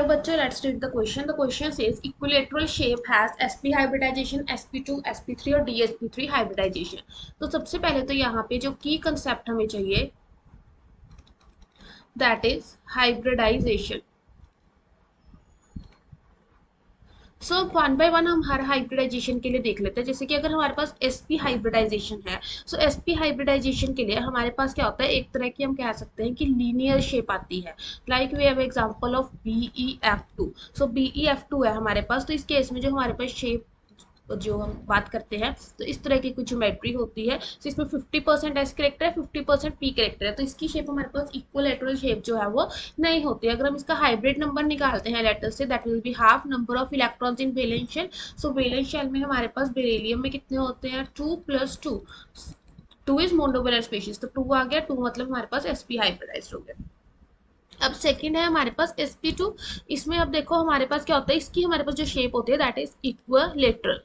Hello बच्चों, let's read the question. The question says equilateral shape has sp hybridization, sp2, sp3 और dsp3 hybridization. तो सबसे पहले तो यहाँ पे जो की कंसेप्ट हमें चाहिए that is hybridization. So one by one हम हर हाइब्रिडाइजेशन के लिए देख लेते हैं. जैसे कि अगर हमारे पास sp हाइब्रिडाइजेशन है, सो sp हाइब्रिडाइजेशन के लिए हमारे पास क्या होता है, एक तरह की हम कह सकते हैं कि लीनियर शेप आती है. Like we have example of BeF2. So BeF2 है हमारे पास. तो इस केस में जो हमारे पास शेप जो हम बात करते हैं, तो इस तरह की कुछ ज्योमेट्री होती है. तो इसमें 50% एस करेक्टर है, 50% पी करेक्टर है. तो इसकी शेप हमारे पास इक्वलेटरल शेप जो है वो नहीं होती है. अगर हम इसका हाइब्रिड नंबर निकालते हैं लेटर से, that will be half number of electrons in valence shell. So valence shell में हमारे पास बेरिलियम में कितने होते हैं, 2 + 2. 2 इज मोनोवैलेंट स्पीशीज, तो 2 आ गया. 2 मतलब हमारे पास sp हाइब्रिडाइज्ड हो गया. अब सेकंड है हमारे पास sp2. इसमें अब देखो हमारे पास क्या होता है, इसकी हमारे पास जो शेप होती है दैट इज इक्वलेटरल.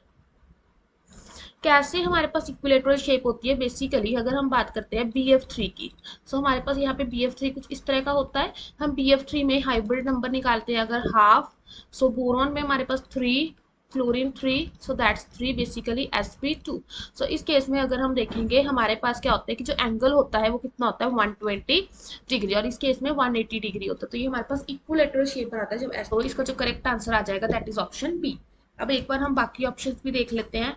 कैसे हमारे पास इक्विलेटरल शेप होती है, बेसिकली अगर हम बात करते हैं BF3 की. सो हमारे पास यहाँ पे BF3 कुछ इस तरह का होता है. हम BF3 में हाइब्रिड नंबर निकालते हैं अगर हाफ. सो बोरॉन में हमारे पास 3, fluorine 3, so that's 3 basically sp2. सो इस केस में अगर हम देखेंगे हमारे पास क्या होता है कि जो एंगल होता है वो कितना होता है, 120 डिग्री, और इस केस में 180 डिग्री होता है. तो ये हमारे पास इक्विलेटरल शेप बनाता है जब ऐसा. तो इसका जो करेक्ट आंसर आ जाएगा दैट इज ऑप्शन बी. अब एक बार हम बाकी ऑप्शंस भी देख लेते हैं.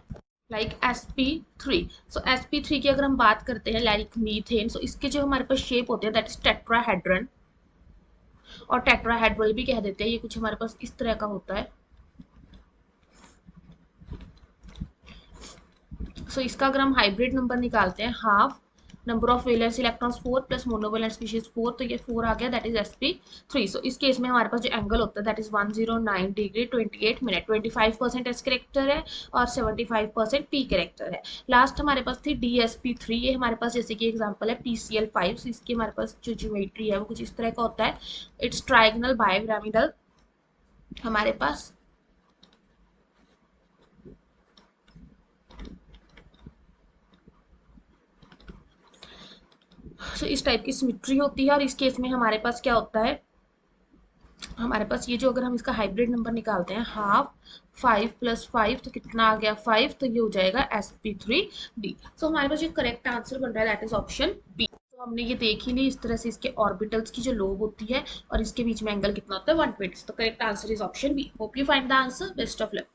Like sp3. सो sp3 की अगर हम बात करते हैं लाइक मीथेन, सो इसके जो हमारे पास शेप होते हैं दैट इज टेट्राहेड्रन, और टेट्राहेड्रल भी कह देते हैं. ये कुछ हमारे पास इस तरह का होता है. सो इसका अगर हम हाइब्रिड नंबर निकालते हैं half number of valence electrons 4 plus monovalent species 4, तो ये 4 आ गया दैट इज sp3. सो इस केस में हमारे पास जो एंगल होता है that is 109 degree 28 minute. 25% S character है और 75% पी करेक्टर है. लास्ट हमारे पास थी dsp3. ये हमारे पास जैसे कि एग्जांपल है PCl5. सो इसकी हमारे पास जो ज्योमेट्री है वो कुछ इस तरह का होता है. इट्स ट्रायगोनल बाइपिरामिडल हमारे पास. सो इस टाइप की सिमेट्री होती है. और इस केस में हमारे पास क्या होता है, हमारे पास ये जो अगर हम इसका हाइब्रिड नंबर निकालते हैं हाफ 5 + 5, तो कितना आ गया 5, तो ये हो जाएगा sp3d. सो हमारे पास जो करेक्ट आंसर बन रहा है दैट इज ऑप्शन बी. तो हमने ये देख ही ली इस तरह से इसके ऑर्बिटल्स की जो लोब होती है और इसके बीच में एंगल कितना होता है 120. तो correct answer is option B. Hope you find the answer. Best of luck.